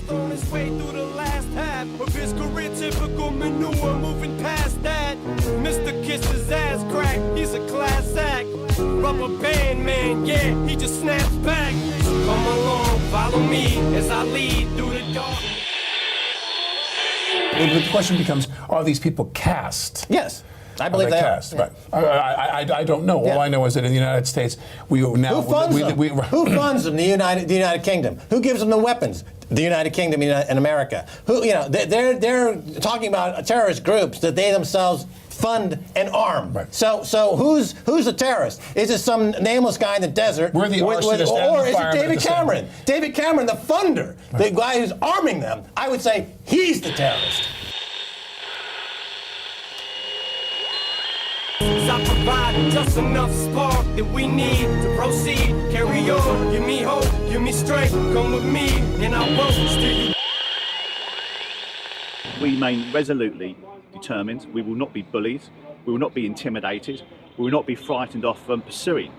on his way through the last half of his career, typical manure, moving past that. Mr. Kiss his ass crack, he's a class act. Rubber band man, yeah, he just snaps back. So come along, follow me as I lead through the dark. The question becomes, are these people cast? Yes. I believe they cast. are. Right. I don't know. All I know is that in the United States, we now... Who funds them? Who funds them? The United Kingdom. Who gives them the weapons? The United Kingdom and America. Who, they're talking about terrorist groups that they themselves fund and arm. Right. So who's the terrorist? Is it some nameless guy in the desert? We're the arsonist or and the is it fireman David Cameron? David Cameron, the funder, the guy who's arming them. I would say he's the terrorist. I provide just enough spark that we need to proceed. Carry on, give me hope, give me strength. Come with me, and I won't steer you. We remain resolutely determined. We will not be bullied. We will not be intimidated. We will not be frightened off from pursuing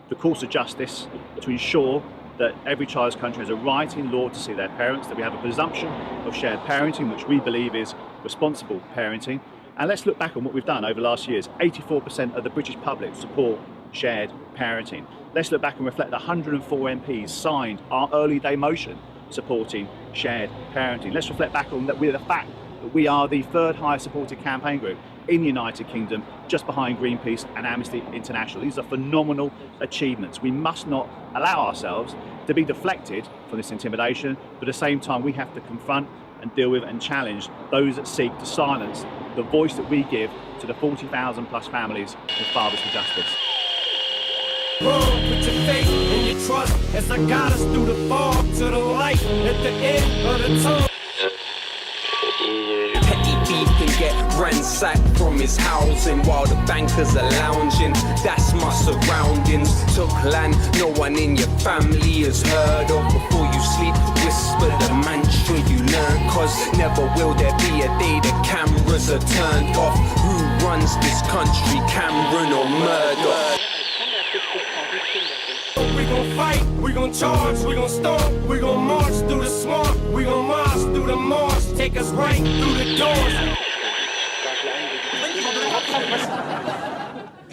the course of justice to ensure that every child's country has a right in law to see their parents, that we have a presumption of shared parenting, which we believe is responsible parenting. And let's look back on what we've done over the last years. 84% of the British public support shared parenting. Let's look back and reflect that 104 MPs signed our early day motion supporting shared parenting. Let's reflect back on that with the fact that we are the third highest supported campaign group in the United Kingdom, just behind Greenpeace and Amnesty International. These are phenomenal achievements. We must not allow ourselves to be deflected from this intimidation, but at the same time we have to confront and deal with and challenge those that seek to silence the voice that we give to the 40,000 plus families with Fathers for Justice. Put your faith and your trust as I guide us through the fog to the light at the end of the tunnel. Petty thief can get ransacked from his housing while the bankers are lounging. That's my surroundings. Took land no one in your family has heard of. Before you sleep, whisper the mantra you learn, cause never will there be a day the cameras are turned off. Who runs this country, Cameron or Murdoch? We gon' fight, we gon' charge, we gon' storm, we gon' march through the swamp, we gon' march through the marsh, take us right through the doors.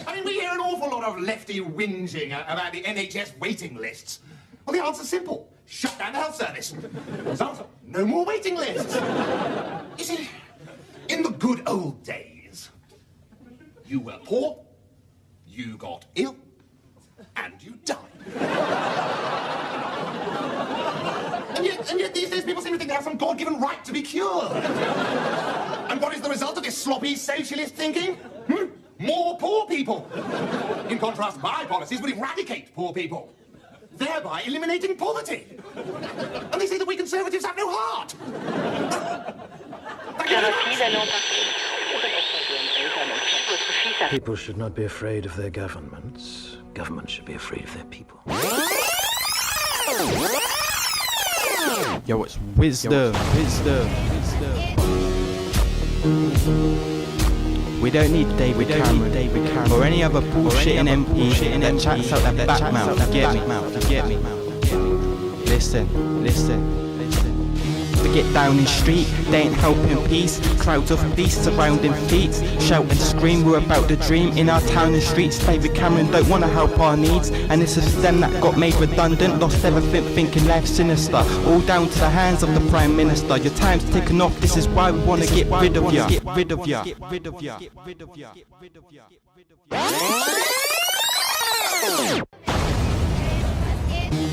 I mean, we hear an awful lot of lefty whinging about the NHS waiting lists. Well, the answer's simple. Shut down the health service. Result, no more waiting lists. You see, in the good old days, you were poor, you got ill, and you died. And yet these days people seem to think they have some God-given right to be cured. And what is the result of this sloppy socialist thinking? More poor people. In contrast, my policies would eradicate poor people, thereby eliminating poverty. And they say that we Conservatives have no heart. People should not be afraid of their governments. Governments should be afraid of their people. Yo, it's wisdom. We don't need David Cameron or any other bullshitting MP that chats out that back mouth. Get me. Listen. To get down in street, they ain't helping peace. Crowds of police surrounding feats, shout and scream, we're about the dream in our town and streets. David Cameron don't wanna help our needs, and it's a them that got made redundant, lost everything thinking life's sinister. All down to the hands of the Prime Minister. Your time's ticking off, this is why we wanna get rid of ya.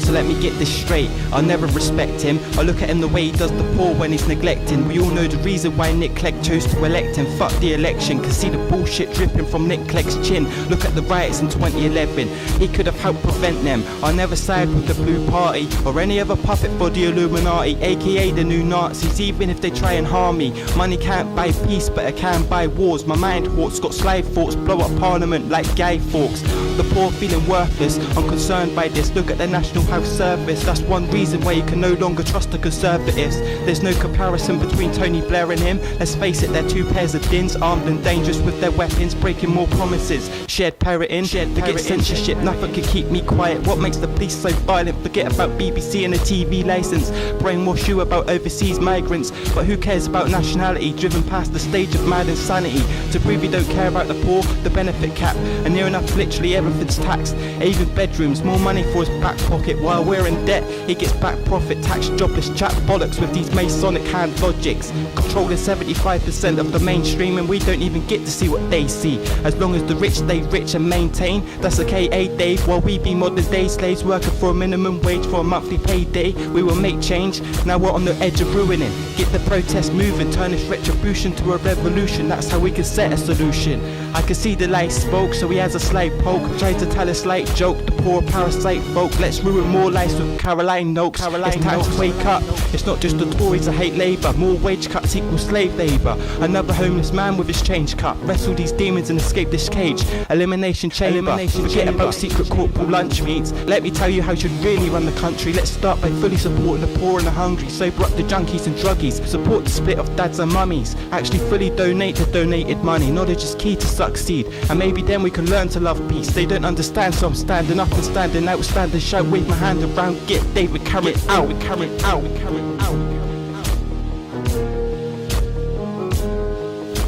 So let me get this straight, I'll never respect him. I look at him the way he does the poor when he's neglecting. We all know the reason why Nick Clegg chose to elect him. Fuck the election, can see the bullshit dripping from Nick Clegg's chin. Look at the riots in 2011, he could have helped prevent them. I'll never side with the Blue Party or any other puppet for the Illuminati, aka the new Nazis, even if they try and harm me. Money can't buy peace, but it can buy wars. My mind thoughts got sly thoughts, blow up parliament like Guy Fawkes. the poor feeling worthless, unconcerned by this. Look at the National Health Service. That's one reason why you can no longer trust the Conservatives. There's no comparison between Tony Blair and him. Let's face it, they're two pairs of dins, armed and dangerous with their weapons, breaking more promises. Shared parroting, forget censorship, nothing can keep me quiet. What makes the police so violent? Forget about BBC and a TV license. Brainwash you about overseas migrants, but who cares about nationality? Driven past the stage of mad insanity. To prove you don't care about the poor, the benefit cap, and near enough literally everything's taxed. Even bedrooms, more money for his back pocket. While we're in debt, he gets back profit. Tax jobless chap bollocks with these Masonic hand logics. Controlling 75% of the mainstream, and we don't even get to see what they see. As long as the rich stay rich and maintain, that's okay, Dave. While we be modern day slaves working for a minimum wage for a monthly payday, we will make change. Now we're on the edge of ruining. Get the protest moving, turn this retribution to a revolution. That's how we can set a solution. I can see the light spoke, so he has a slight poke. Tried to tell a slight joke, the poor parasite folk. Let's ruin more lives with Caroline Noakes. It's time to wake up. It's not just the Tories that hate Labour. More wage cuts equal slave labour. Another homeless man with his change cut. Wrestle these demons and escape this cage. Elimination chamber. Forget about secret corporal lunch meets. Let me tell you how you should really run the country. Let's start by fully supporting the poor and the hungry. Sober up the junkies and druggies. Support the split of dads and mummies. Actually fully donate the donated money. Knowledge is key to succeed, and maybe then we can learn to love peace. They don't understand, so I'm standing up and standing out. Stand and shout, wave my hand around. Get David Cameron out.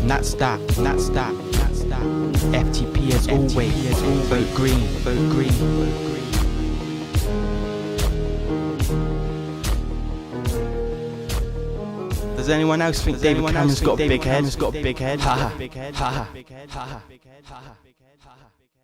And that's that. FTP as always. Vote green. Vote green. Vote green. Does anyone else think David Cameron's got a big head? Ha ha.